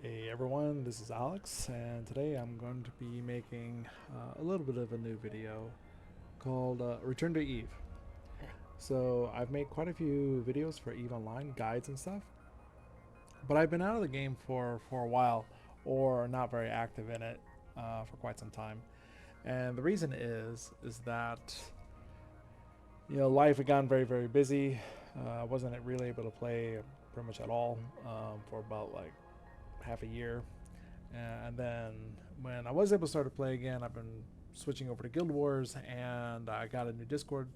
Hey everyone, this is Alex, and today I'm going to be making a little bit of a new video called Return to Eve. So I've made quite a few videos for Eve Online, guides and stuff, but I've been out of the game for a while, or not very active in it for quite some time. And the reason is that life had gotten very busy. I wasn't really able to play pretty much at all for about like half a year. And then when I was able to start to play again, I've been switching over to Guild Wars, and I got a new Discord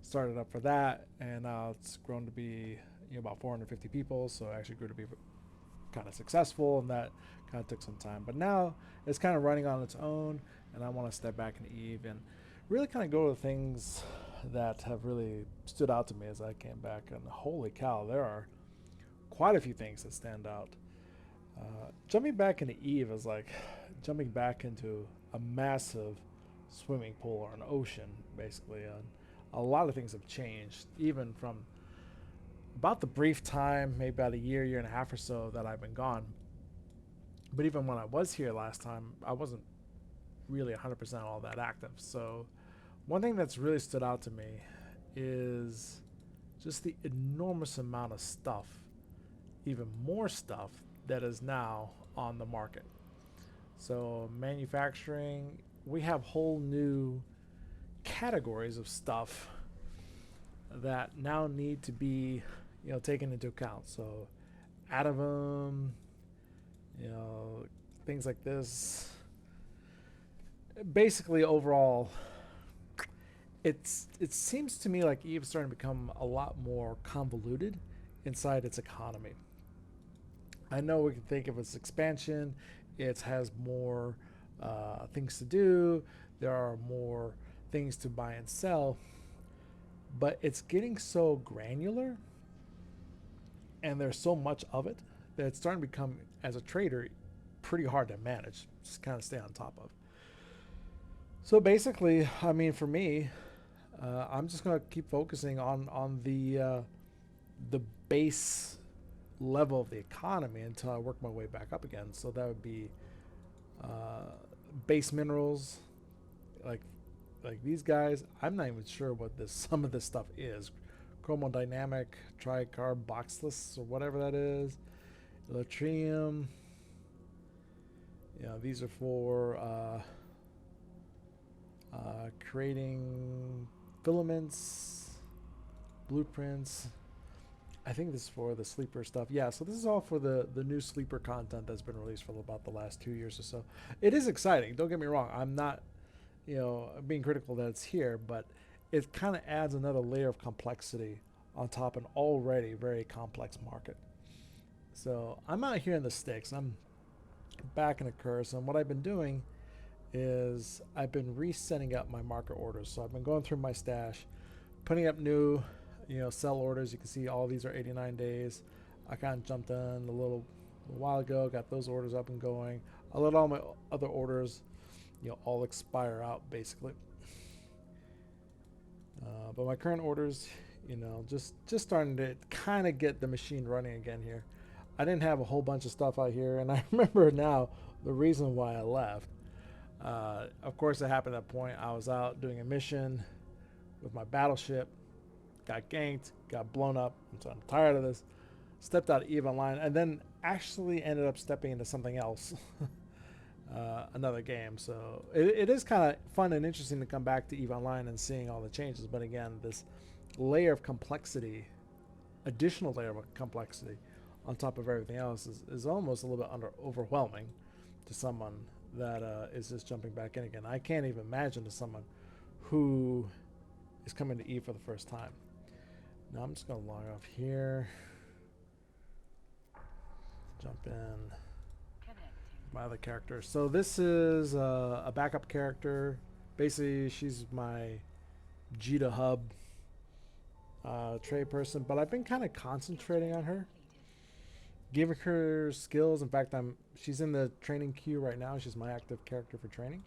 started up for that, and now it's grown to be about 450 people. So it actually grew to be kind of successful, and that kind of took some time. But now it's kind of running on its own, and I want to step back into Eve and really kind of go to things that have really stood out to me as I came back. And holy cow, there are quite a few things that stand out. Jumping back into Eve is like jumping back into a massive swimming pool or an ocean, basically. And a lot of things have changed, even from about the brief time, maybe about a year and a half or so that I've been gone. But even when I was here last time, I wasn't really 100% all that active. So, one thing that's really stood out to me is just the enormous amount of stuff, even more stuff, that is now on the market. So, manufacturing, we have whole new categories of stuff that now need to be, taken into account. So, Adavam, you know, things like this. Basically, overall, it seems to me like Eve's starting to become a lot more convoluted inside its economy. I know we can think of its expansion. It has more things to do. There are more things to buy and sell, but it's getting so granular, and there's so much of it that it's starting to become, as a trader, pretty hard to manage. Just kind of stay on top of. So basically, I mean, for me, I'm just gonna keep focusing on the base level of the economy until I work my way back up again. So that would be uh, base minerals, like like these guys. I'm not even sure what this some of this stuff is. Chromodynamic tricarboxylus or whatever that is. Latrium. These are for creating filaments, blueprints. I think this is for the sleeper stuff. Yeah, so this is all for the new sleeper content that's been released for about the last 2 years or so. It is exciting. Don't get me wrong. I'm not, being critical that it's here, but it kind of adds another layer of complexity on top of an already very complex market. So I'm out here in the sticks. I'm back in a curse, and what I've been doing is I've been resetting up my market orders. So I've been going through my stash, putting up new, sell orders. You can see all these are 89 days. I kind of jumped in a while ago, got those orders up and going. I let all my other orders, all expire out basically. But my current orders, just starting to kind of get the machine running again here. I didn't have a whole bunch of stuff out here, and I remember now the reason why I left. Of course, it happened at a point I was out doing a mission with my battleship, got ganked, got blown up. So I'm tired of this. Stepped out of EVE Online, and then actually ended up stepping into something else, another game. So it is kind of fun and interesting to come back to EVE Online and seeing all the changes. But again, this layer of complexity, additional layer of complexity on top of everything else is almost a little bit overwhelming to someone that is just jumping back in again. I can't even imagine to someone who is coming to Eve for the first time. Now I'm just going to log off here, jump in my other character. So this is a backup character. Basically, she's my Jita hub trade person, but I've been kind of concentrating on her, giving her skills. In fact, she's in the training queue right now. She's my active character for training.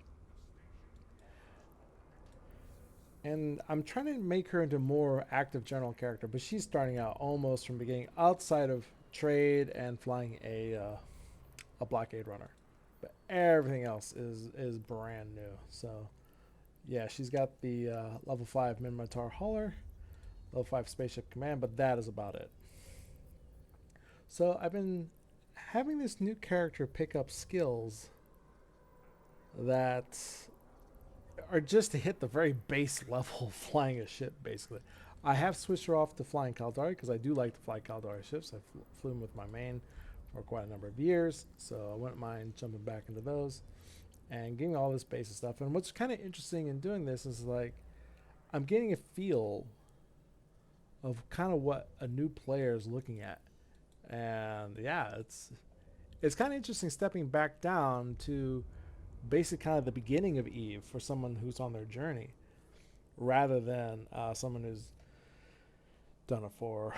And I'm trying to make her into a more active general character, but she's starting out almost from beginning outside of trade and flying a a blockade runner, but everything else is brand new. So yeah, she's got the level 5 Minmatar hauler, level 5 spaceship command, but that is about it. So I've been having this new character pick up skills that are just to hit the very base level of flying a ship, basically. I have switched her off to flying Caldari because I do like to fly Caldari ships. I've flown with my main for quite a number of years, so I wouldn't mind jumping back into those and getting all this basic stuff. And what's kind of interesting in doing this is like I'm getting a feel of kind of what a new player is looking at, and yeah, it's kind of interesting stepping back down to basic kind of the beginning of Eve for someone who's on their journey, rather than someone who's done it for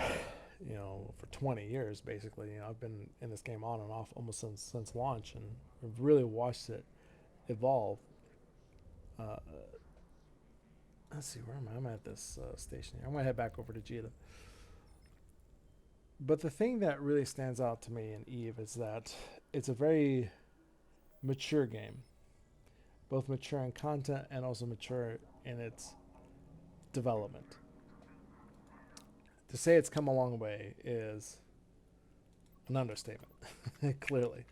for 20 years basically. I've been in this game on and off almost since launch, and I've really watched it evolve. uh, let's see, where am I? I'm at this station here. I'm gonna head back over to Jita. But the thing that really stands out to me in Eve is that it's a very mature game, both mature in content and also mature in its development. To say it's come a long way is an understatement, clearly.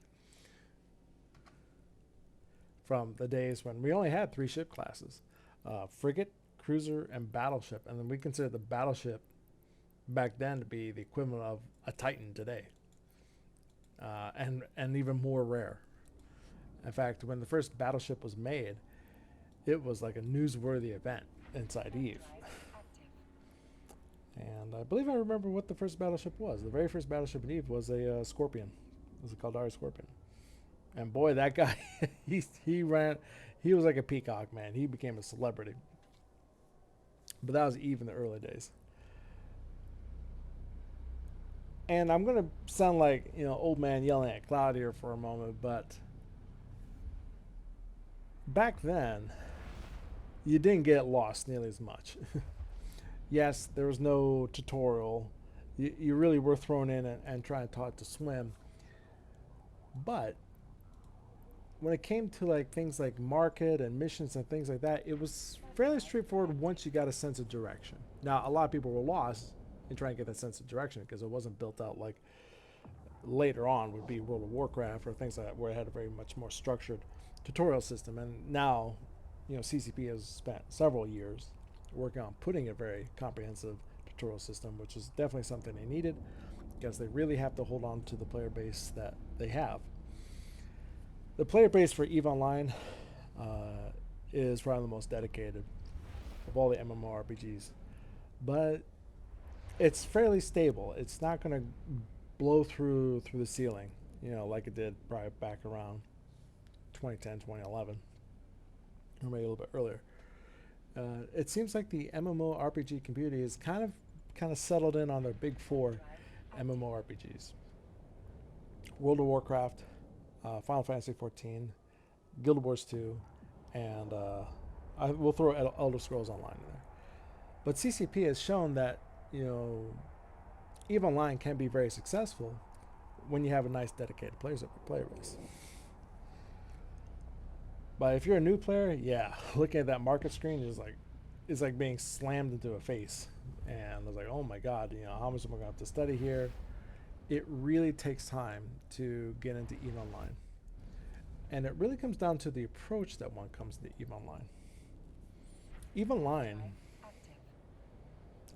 From the days when we only had 3 ship classes, frigate, cruiser, and battleship. And then we consider the battleship back then to be the equivalent of a Titan today, and even more rare. In fact, when the first battleship was made, it was like a newsworthy event inside Eve. And I believe I remember what the first battleship was. The very first battleship in Eve was a Scorpion. It was a Caldari Scorpion. And boy, that guy, he ran, he was like a peacock, man. He became a celebrity. But that was Eve in the early days. And I'm going to sound like, old man yelling at Cloud here for a moment, but back then, you didn't get lost nearly as much. Yes, there was no tutorial. You really were thrown in and trying to taught to swim. But when it came to like things like market and missions and things like that, it was fairly straightforward once you got a sense of direction. Now, a lot of people were lost in trying to get that sense of direction because it wasn't built out like later on would be World of Warcraft or things like that, where it had a very much more structured tutorial system. And now, CCP has spent several years working on putting a very comprehensive tutorial system, which is definitely something they needed because they really have to hold on to the player base that they have. The player base for EVE Online is probably the most dedicated of all the MMORPGs, but it's fairly stable. It's not going to blow through the ceiling, like it did probably back around 2010, 2011, or maybe a little bit earlier. It seems like the MMORPG community is kind of settled in on their big 4 MMORPGs: World of Warcraft, Final Fantasy XIV, Guild Wars 2, and I will throw Elder Scrolls Online in there. But CCP has shown that EVE Online can be very successful when you have a nice dedicated player base. But if you're a new player, yeah, looking at that market screen is like being slammed into a face. And I was like, oh my God, how much am I going to have to study here? It really takes time to get into EVE Online. And it really comes down to the approach that one comes to EVE Online. EVE Online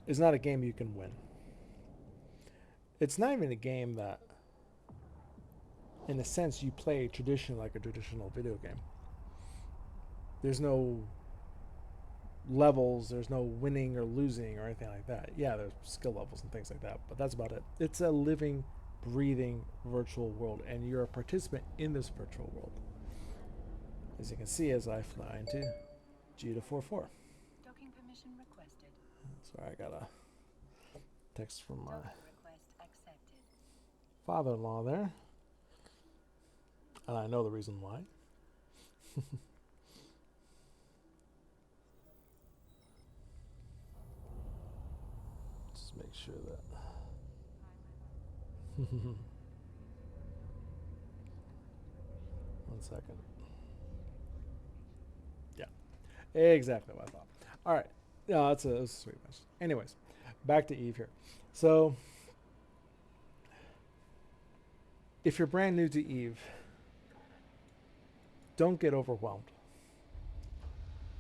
is not a game you can win. It's not even a game that, in a sense, you play traditionally like a traditional video game. There's no levels, there's no winning or losing or anything like that. Yeah, there's skill levels and things like that, but that's about it. It's a living, breathing virtual world, and you're a participant in this virtual world. As you can see, as I fly into Jita 44. Docking permission requested. Sorry, I got a text from my father-in-law there, and I know the reason why. Just make sure that 1 second. Yeah, exactly what I thought. All right. No, it's a sweet message. Anyways, back to Eve here. So, if you're brand new to Eve, don't get overwhelmed.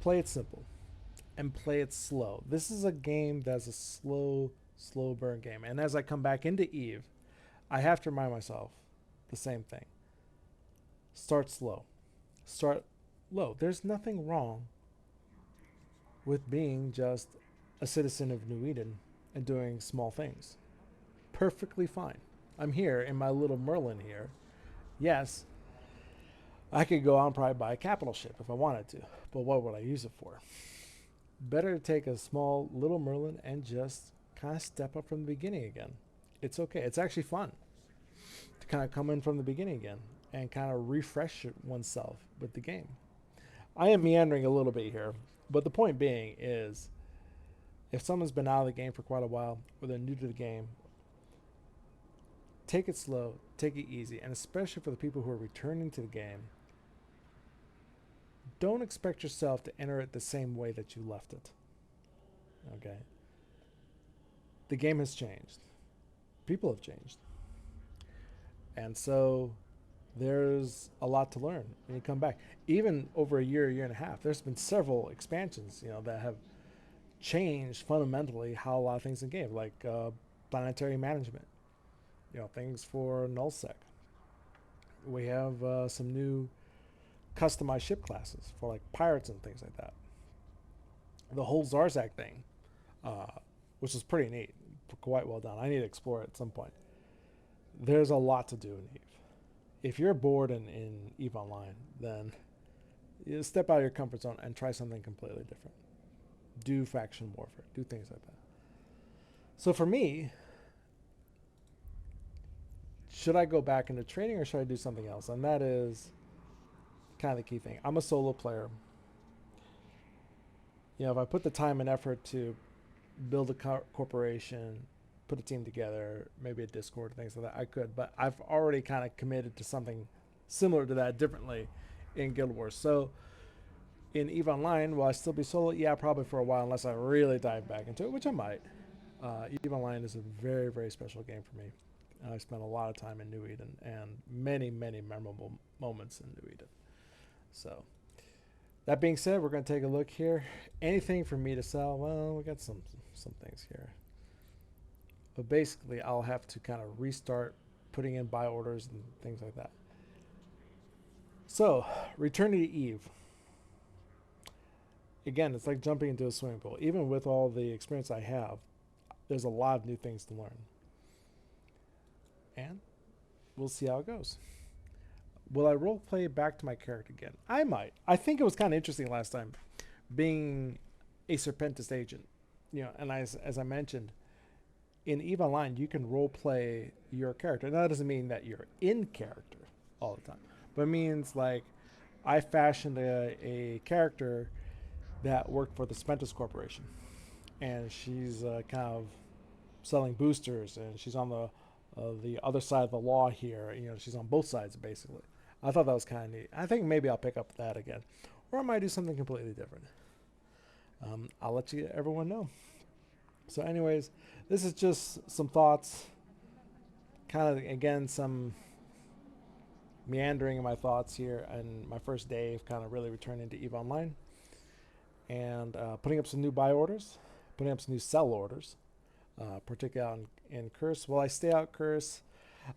Play it simple and play it slow. This is a game that's a slow burn game. And as I come back into Eve, I have to remind myself the same thing. Start slow. Start low. There's nothing wrong with being just a citizen of New Eden and doing small things. Perfectly fine. I'm here in my little Merlin here. Yes, I could go out and probably buy a capital ship if I wanted to, but what would I use it for? Better to take a small little Merlin and just kind of step up from the beginning again. It's okay. It's actually fun to kind of come in from the beginning again and kind of refresh oneself with the game. I am meandering a little bit here, but the point being is if someone's been out of the game for quite a while or they're new to the game, take it slow, take it easy, and especially for the people who are returning to the game, don't expect yourself to enter it the same way that you left it. Okay? The game has changed. People have changed. And so there's a lot to learn when you come back. Even over a year and a half, there's been several expansions, that have changed fundamentally how a lot of things in the game, like planetary management, things for nullsec. We have some new customized ship classes for like pirates and things like that. The whole Zarzak thing, which is pretty neat, quite well done. I need to explore it at some point. There's a lot to do in Eve. If you're bored in Eve Online, then you step out of your comfort zone and try something completely different. Do faction warfare, do things like that. So for me, should I go back into trading or should I do something else? And that is kind of the key thing. I'm a solo player. If I put the time and effort to build a corporation, put a team together, maybe a Discord, things like that, I could. But I've already kind of committed to something similar to that differently in Guild Wars. So in EVE Online, will I still be solo? Yeah, probably for a while, unless I really dive back into it, which I might. EVE Online is a very, very special game for me. I spent a lot of time in New Eden and many, many memorable moments in New Eden. So that being said, we're going to take a look here. Anything for me to sell? Well, we got some things here. But basically, I'll have to kind of restart putting in buy orders and things like that. So, returning to Eve. Again, it's like jumping into a swimming pool. Even with all the experience I have, there's a lot of new things to learn. And we'll see how it goes. Will I role play back to my character again? I might. I think it was kind of interesting last time, being a Serpentis agent. And as I mentioned, in EVE Online, you can role play your character. Now, that doesn't mean that you're in character all the time, but it means like I fashioned a character that worked for the Serpentis Corporation, and she's kind of selling boosters, and she's on the other side of the law here. She's on both sides basically. I thought that was kind of neat. I think maybe I'll pick up that again, or I might do something completely different. I'll let everyone know. So anyways, this is just some thoughts, kind of, again, some meandering in my thoughts here and my first day of kind of really returning to EVE Online, and putting up some new buy orders, putting up some new sell orders, particularly in Curse. Will I stay out Curse?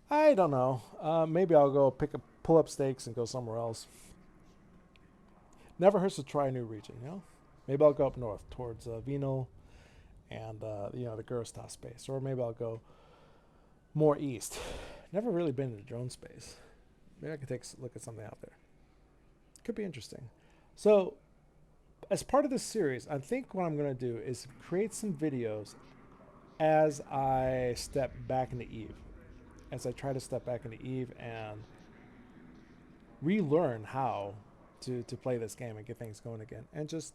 I don't know. Maybe I'll go pull up stakes and go somewhere else. Never hurts to try a new region, Maybe I'll go up north towards Venal and the Guristas space, or maybe I'll go more east. Never really been in the drone space. Maybe I could take a look at something out there. Could be interesting. So as part of this series, I think what I'm going to do is create some videos as I step back into Eve, as I try to step back into Eve and relearn how to play this game and get things going again, and just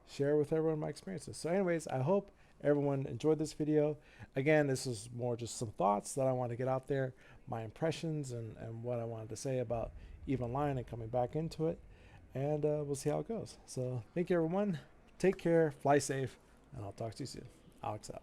share with everyone my experiences. So anyways, I hope everyone enjoyed this video. Again, this is more just some thoughts that I want to get out there, my impressions and what I wanted to say about EVE Online and coming back into it, and we'll see how it goes. So thank you, everyone. Take care, fly safe, and I'll talk to you soon. Alex out.